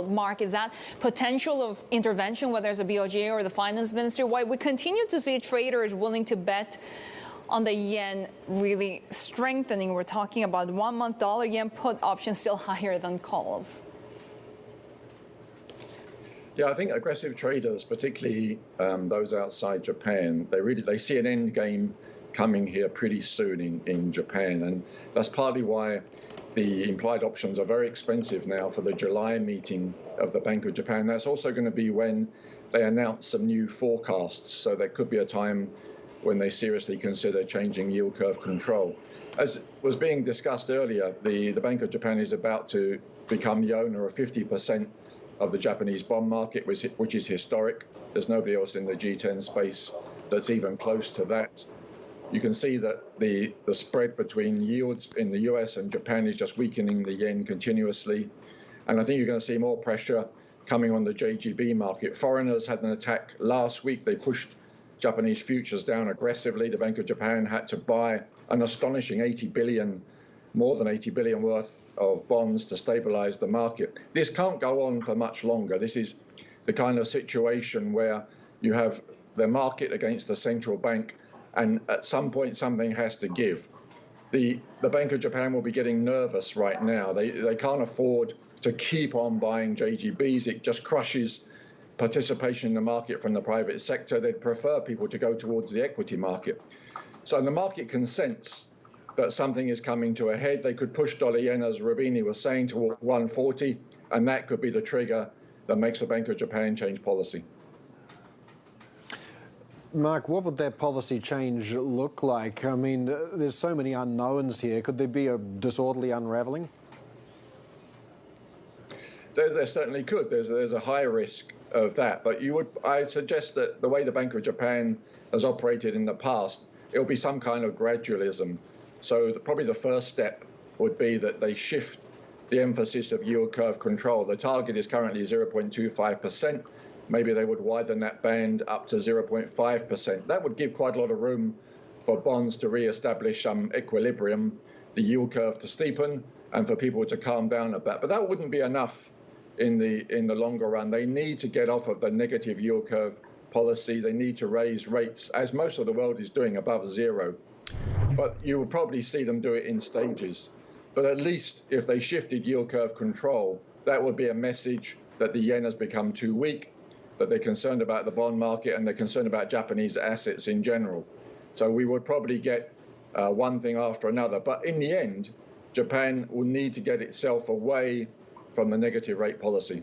Mark, is that potential of intervention, whether it's a BOJ or the finance minister, why we continue to see traders willing to bet on the yen really strengthening? We're talking about 1 month dollar yen put option still higher than calls. Yeah, I think aggressive traders, particularly those outside Japan, they see an end game coming here pretty soon in Japan, and that's partly why the implied options are very expensive now for the July meeting of the Bank of Japan. That's also going to be when they announce some new forecasts, so there could be a time when they seriously consider changing yield curve control. As was being discussed earlier, the Bank of Japan is about to become the owner of 50% of the Japanese bond market, which is historic. There's nobody else in the G10 space that's even close to that. You can see that the spread between yields in the US and Japan is just weakening the yen continuously. And I think you're going to see more pressure coming on the JGB market. Foreigners had an attack last week. They pushed Japanese futures down aggressively. The Bank of Japan had to buy an astonishing 80 billion, more than 80 billion worth of bonds to stabilize the market. This can't go on for much longer. This is the kind of situation where you have the market against the central bank, and at some point something has to give. The Bank of Japan will be getting nervous right now. They can't afford to keep on buying JGBs. It just crushes participation in the market from the private sector. They'd prefer people to go towards the equity market. So the market can sense that something is coming to a head. They could push dollar yen, as Rubini was saying, to 140, and that could be the trigger that makes the Bank of Japan change policy. Mark, what would that policy change look like? I mean, there's so many unknowns here. Could there be a disorderly unraveling? There certainly could. There's a high risk of that. But I'd suggest that the way the Bank of Japan has operated in the past, it'll be some kind of gradualism. So probably the first step would be that they shift the emphasis of yield curve control. The target is currently 0.25%. Maybe they would widen that band up to 0.5%. That would give quite a lot of room for bonds to re-establish some equilibrium, the yield curve to steepen, and for people to calm down a bit. But that wouldn't be enough in the longer run. They need to get off of the negative yield curve policy. They need to raise rates, as most of the world is doing, above zero. But you will probably see them do it in stages. But at least if they shifted yield curve control, that would be a message that the yen has become too weak, that they're concerned about the bond market, and they're concerned about Japanese assets in general. So we would probably get one thing after another. But in the end, Japan will need to get itself away from the negative rate policy.